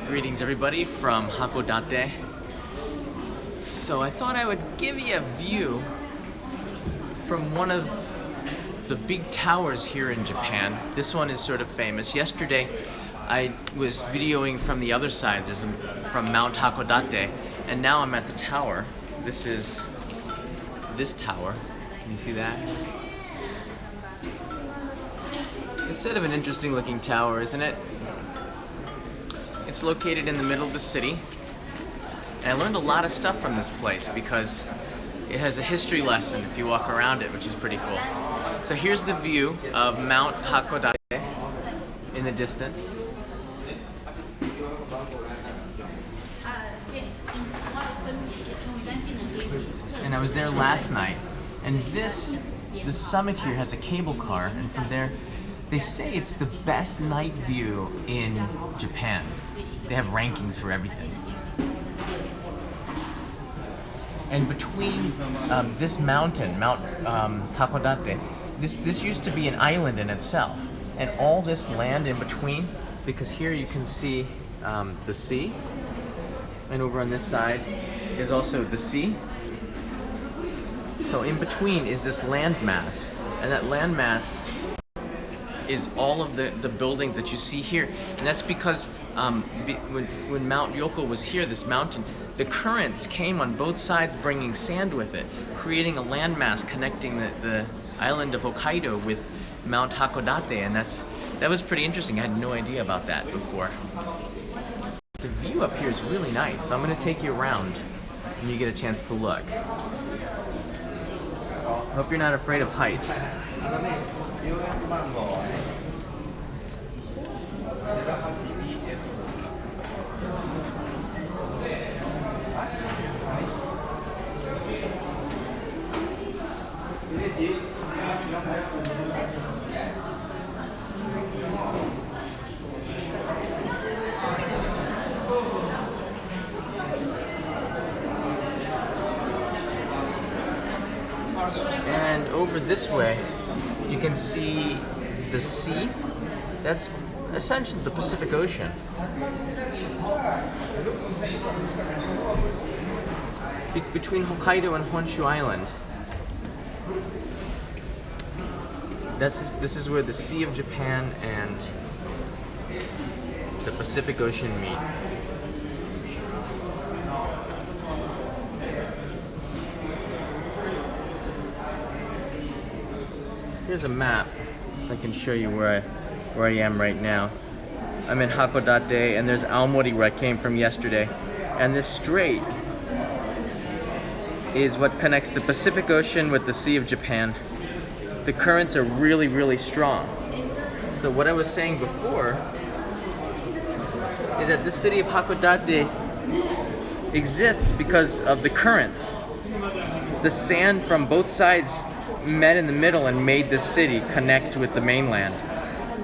Greetings everybody from Hakodate. So I thought I would give you a view from one of the big towers here in Japan. This one is sort of famous. Yesterday I was videoing from the other side, from Mt Hakodate, and now I'm at the tower. This is this tower. Can you see that? It's sort of an interesting looking tower, isn't it? It's located in the middle of the city. And I learned a lot of stuff from this place because it has a history lesson if you walk around it, which is pretty cool. So here's the view of Mt Hakodate in the distance. And I was there last night, and the summit here has a cable car, and from there, they say it's the best night view in Japan. They have rankings for everything. And between this mountain, Mount Hakodate, this used to be an island in itself. And all this land in between, because here you can see the sea, and over on this side is also the sea. So in between is this landmass, and that landmass is all of the buildings that you see here. And that's because when Mount Ryoko was here, this mountain, the currents came on both sides bringing sand with it, creating a landmass connecting the island of Hokkaido with Mount Hakodate, and that was pretty interesting. I had no idea about that before. The view up here is really nice, so I'm going to take you around and you get a chance to look. I hope you're not afraid of heights. And over this way, you can see the sea. That's essentially the Pacific Ocean. Between Hokkaido and Honshu Island. This is where the Sea of Japan and the Pacific Ocean meet. Here's a map. I can show you where I am right now. I'm in Hakodate, and there's Aomori where I came from yesterday. And this strait is what connects the Pacific Ocean with the Sea of Japan. The currents are really, really strong. So what I was saying before is that the city of Hakodate exists because of the currents. The sand from both sides met in the middle and made this city connect with the mainland.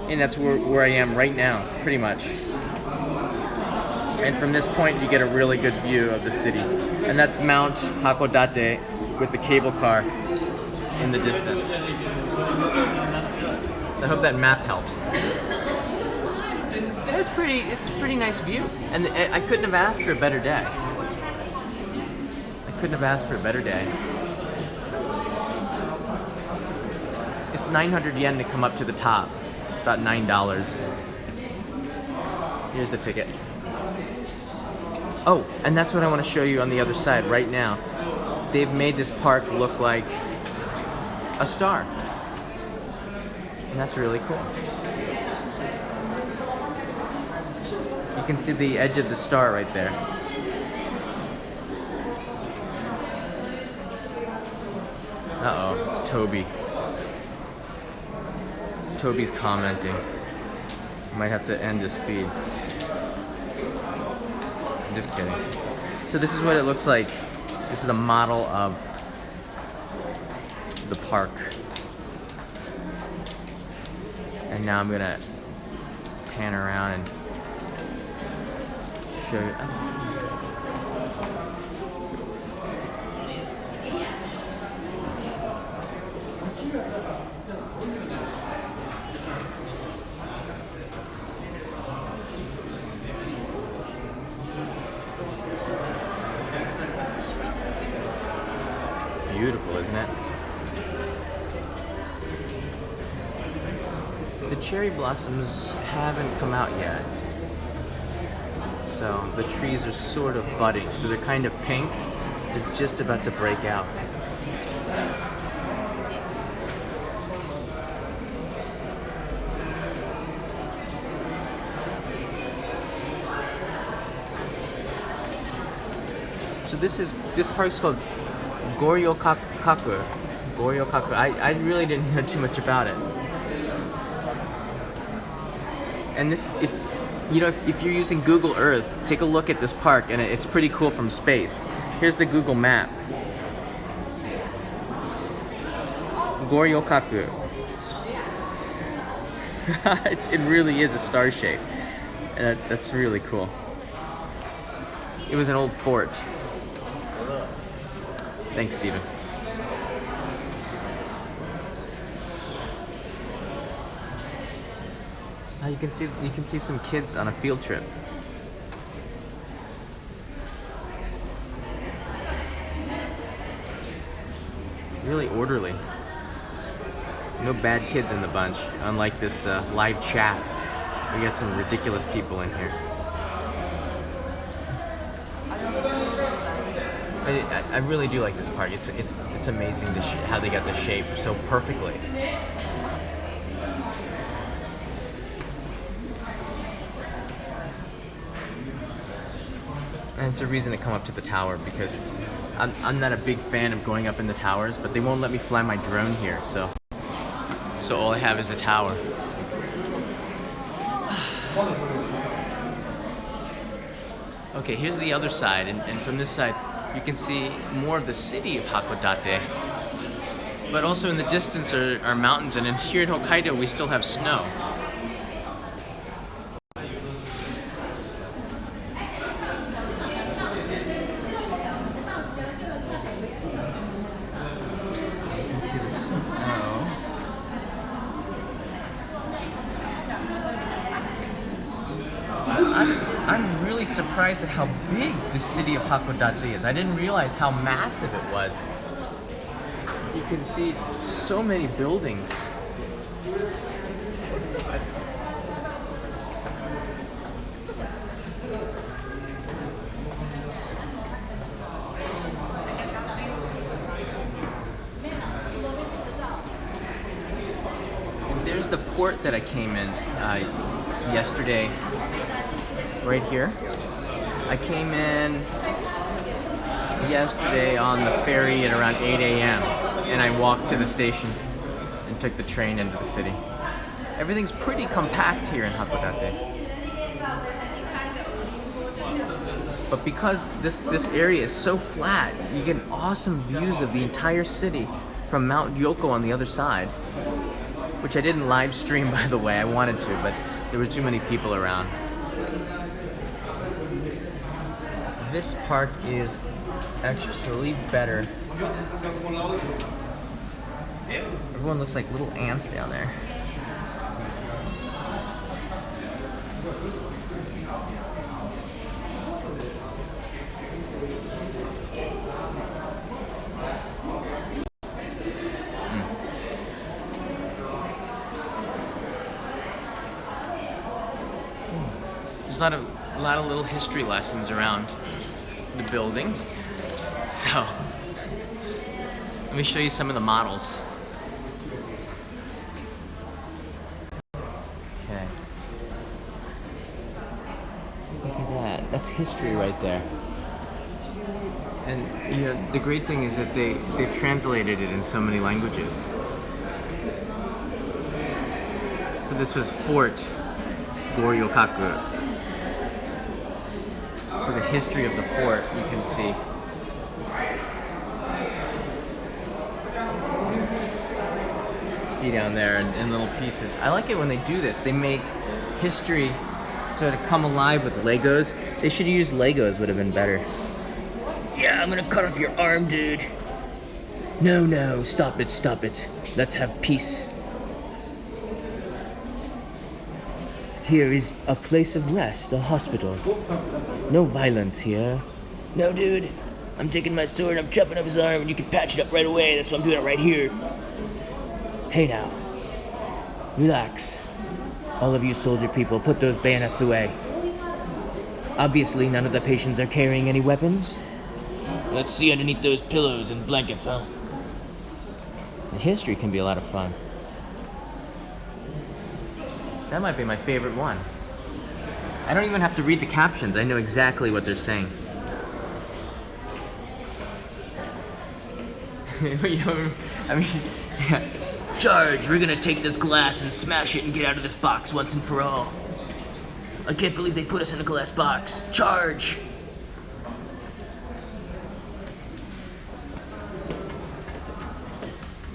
And that's where I am right now, pretty much. And from this point, you get a really good view of the city. And that's Mount Hakodate with the cable car in the distance. I hope that map helps. It's a pretty nice view. And I couldn't have asked for a better day. I couldn't have asked for a better day. It's 900 yen to come up to the top, about $9. Here's the ticket. Oh, and that's what I want to show you on the other side right now. They've made this park look like a star. And that's really cool. You can see the edge of the star right there. Uh-oh, it's Toby. Toby's commenting. Might have to end this feed. I'm just kidding. So this is what it looks like. This is a model of the park. And now I'm gonna pan around and show you. cherry blossoms haven't come out yet. So the trees are sort of budding, so they're kind of pink. They're just about to break out. So this park's called Goryōkaku. Goryōkaku. I really didn't know too much about it. And this, if you're using Google Earth, take a look at this park, and it's pretty cool from space. Here's the Google map. Goryokaku. It really is a star shape, and that's really cool. It was an old fort. Thanks, Steven. You can see some kids on a field trip. Really orderly. No bad kids in the bunch, unlike this live chat. We got some ridiculous people in here. I really do like this park. It's amazing how they got the shape so perfectly. And it's a reason to come up to the tower, because I'm not a big fan of going up in the towers, but they won't let me fly my drone here, so all I have is a tower. Okay, here's the other side, and from this side you can see more of the city of Hakodate. But also in the distance are mountains, and here in Hokkaido we still have snow. I'm really surprised at how big the city of Hakodate is. I didn't realize how massive it was. You can see so many buildings. And there's the port that I came in yesterday. Right here. I came in yesterday on the ferry at around 8 a.m. and I walked to the station and took the train into the city. Everything's pretty compact here in Hakodate. But because this area is so flat, you get awesome views of the entire city from Mount Yoko on the other side, which I didn't live stream, by the way. I wanted to, but there were too many people around. This park is actually better. Everyone looks like little ants down there. There's a lot of little history lessons around the building. So let me show you some of the models. Okay. Look at that. That's history right there. And the great thing is that they've translated it in so many languages. So this was Fort Goryōkaku. So the history of the fort, you can see. See down there in little pieces. I like it when they do this. They make history sort of come alive with Legos. They should have used Legos, would have been better. Yeah, I'm gonna cut off your arm, dude. No, stop it. Let's have peace. Here is a place of rest, a hospital. No violence here. No, dude. I'm taking my sword, I'm chopping off his arm, and you can patch it up right away. That's why I'm doing it right here. Hey now. Relax. All of you soldier people, put those bayonets away. Obviously, none of the patients are carrying any weapons. Let's see underneath those pillows and blankets, huh? The history can be a lot of fun. That might be my favorite one. I don't even have to read the captions. I know exactly what they're saying. You know, I mean, yeah. Charge! We're gonna take this glass and smash it and get out of this box once and for all. I can't believe they put us in a glass box. Charge!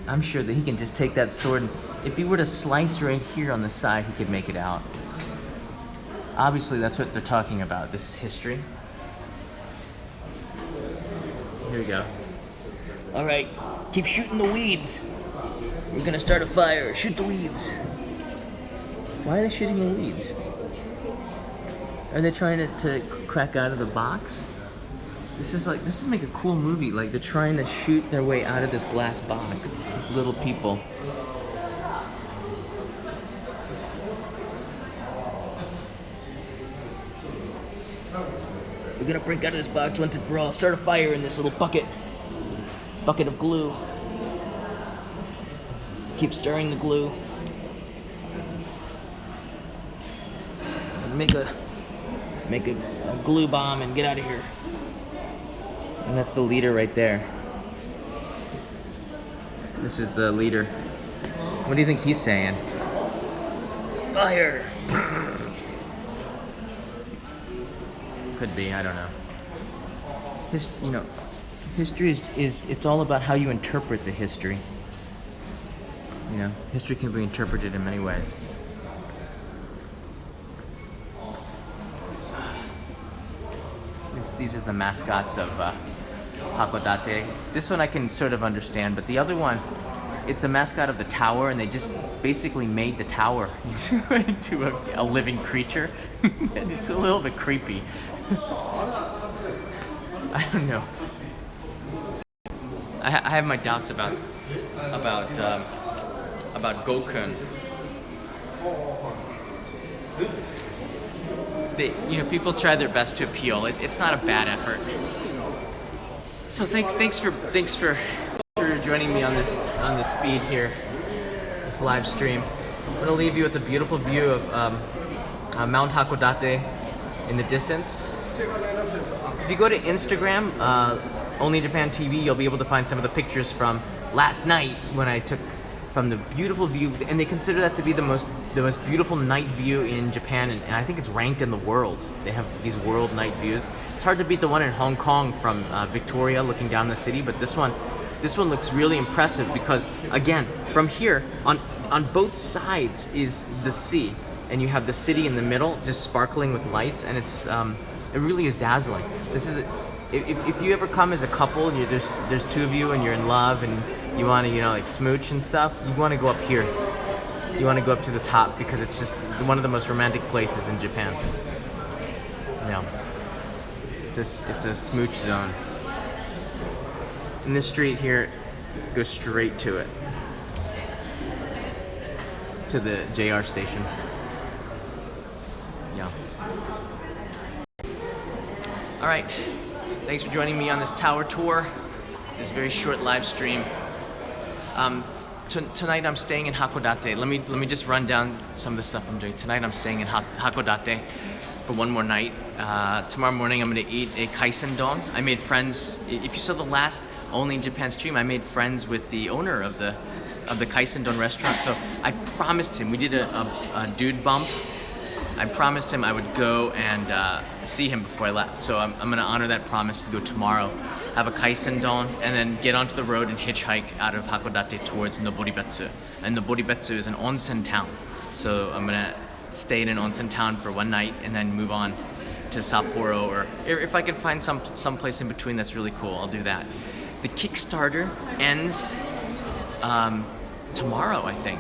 I'm sure that he can just take that sword and if he were to slice right here on the side, he could make it out. Obviously, that's what they're talking about. This is history. Here we go. All right, keep shooting the weeds. We're gonna start a fire. Shoot the weeds. Why are they shooting the weeds? Are they trying to crack out of the box? This would make a cool movie. Like they're trying to shoot their way out of this glass box. These little people. We're gonna break out of this box once and for all. Start a fire in this little bucket of glue. Keep stirring the glue. And make a glue bomb and get out of here. And that's the leader right there. This is the leader. What do you think he's saying? Fire! Could be, I don't know. History is it's all about how you interpret the history. You know, history can be interpreted in many ways. These are the mascots of Hakodate. This one I can sort of understand, but the other one, it's a mascot of the tower, and they just basically made the tower into a living creature. And it's a little bit creepy. I don't know. I have my doubts about Gokun. People try their best to appeal. It's not a bad effort. So thanks for joining me on this feed here, this live stream. I'm gonna leave you with a beautiful view of Mt Hakodate in the distance. If you go to Instagram, Only Japan TV, you'll be able to find some of the pictures from last night when I took from the beautiful view, and they consider that to be the most beautiful night view in Japan, and I think it's ranked in the world. They have these world night views. It's hard to beat the one in Hong Kong from Victoria looking down the city, but this one looks really impressive because, again, from here, on both sides is the sea, and you have the city in the middle just sparkling with lights, and it really is dazzling. This is if you ever come as a couple and there's two of you and you're in love and you want to like smooch and stuff, you want to go up here. You want to go up to the top because it's just one of the most romantic places in Japan. Yeah, it's a smooch zone. And this street here goes straight to it, to the JR station. Yeah. All right. Thanks for joining me on this tower tour, this very short live stream. Tonight I'm staying in Hakodate. Let me just run down some of the stuff I'm doing. Tonight I'm staying in Hakodate for one more night. Tomorrow morning I'm going to eat a kaisen don. I made friends. If you saw the last Only in Japan stream, I made friends with the owner of the kaisen don restaurant. So I promised him. We did a dude bump. I promised him I would go and see him before I left. So I'm going to honor that promise and go tomorrow, have a kaisen don, and then get onto the road and hitchhike out of Hakodate towards Noboribetsu. And Noboribetsu is an onsen town. So I'm going to stay in an onsen town for one night and then move on to Sapporo, or if I can find some place in between that's really cool, I'll do that. The Kickstarter ends tomorrow, I think.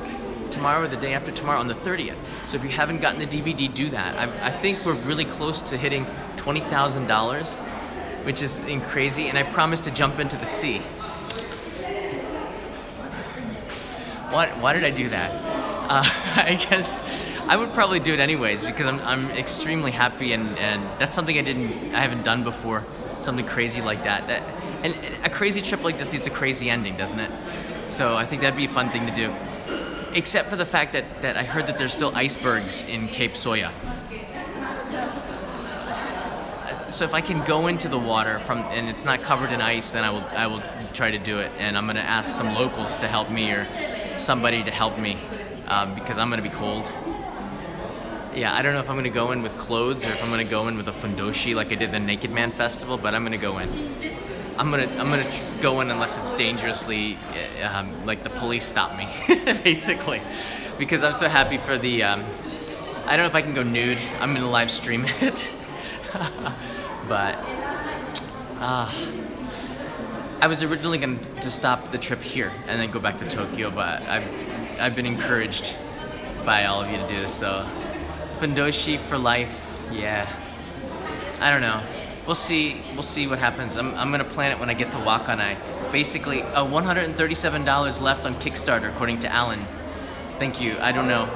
Tomorrow or the day after tomorrow on the 30th. So if you haven't gotten the DVD, do that. I think we're really close to hitting $20,000, which is crazy, and I promise to jump into the sea. Why did I do that? I I would probably do it anyways because I'm extremely happy and that's something I haven't done before, something crazy like that. And a crazy trip like this needs a crazy ending, doesn't it? So I think that'd be a fun thing to do. Except for the fact that I heard that there's still icebergs in Cape Soya. So if I can go into the water and it's not covered in ice, then I will try to do it. And I'm gonna ask some locals to help me or somebody to help me because I'm gonna be cold. Yeah, I don't know if I'm gonna go in with clothes or if I'm gonna go in with a fundoshi like I did the Naked Man Festival, but I'm gonna go in. I'm gonna go in unless it's dangerously like the police stop me, basically, because I'm so happy for the. I don't know if I can go nude. I'm gonna live stream it. But I was originally going to stop the trip here and then go back to Tokyo, but I've been encouraged by all of you to do this. So fundoshi for life, yeah. I don't know. We'll see what happens. I'm gonna plan it when I get to Wakkanai. Basically, $137 left on Kickstarter according to Alan. Thank you. I don't know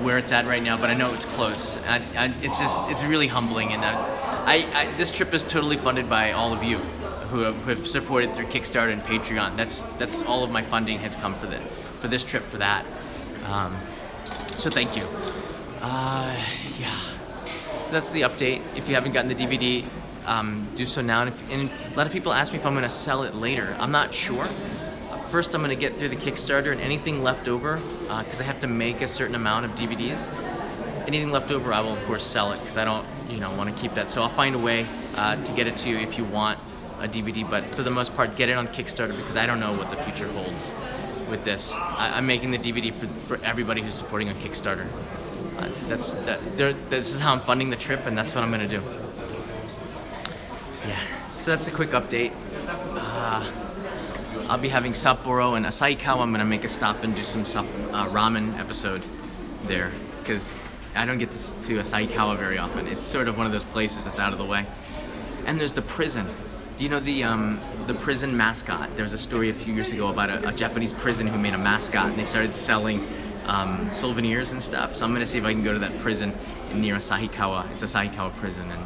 where it's at right now, but I know it's close. It's really humbling, and this trip is totally funded by all of you who have supported through Kickstarter and Patreon. That's all of my funding has come for this trip, for that. So thank you. Yeah. So that's the update. If you haven't gotten the DVD, do so now. And a lot of people ask me if I'm going to sell it later. I'm not sure. First, I'm going to get through the Kickstarter, and anything left over, because I have to make a certain amount of DVDs. Anything left over, I will of course sell it because I don't, want to keep that. So I'll find a way to get it to you if you want a DVD. But for the most part, get it on Kickstarter because I don't know what the future holds with this. I'm making the DVD for everybody who's supporting on Kickstarter. This is how I'm funding the trip, and that's what I'm going to do. Yeah. So that's a quick update. I'll be having Sapporo and Asahikawa. I'm going to make a stop and do some ramen episode there because I don't get to Asahikawa very often. It's sort of one of those places that's out of the way. And there's the prison. Do you know the prison mascot? There was a story a few years ago about a Japanese prison who made a mascot, and they started selling souvenirs and stuff. So I'm going to see if I can go to that prison near Asahikawa. It's Asahikawa prison, and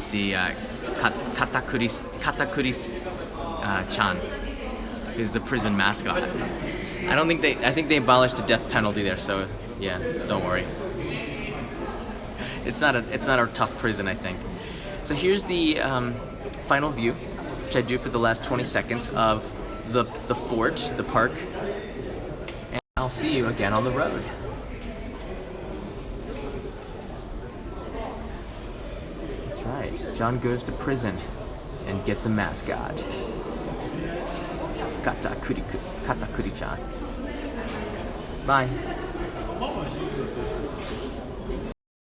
see Katakuri-chan is the prison mascot. I think they abolished the death penalty there, so yeah, don't worry. It's not a tough prison, I think. So here's the final view, which I do for the last 20 seconds of the fort, the park, and I'll see you again on the road. That's right. John goes to prison and gets a mascot. Katakuri-chan. Bye.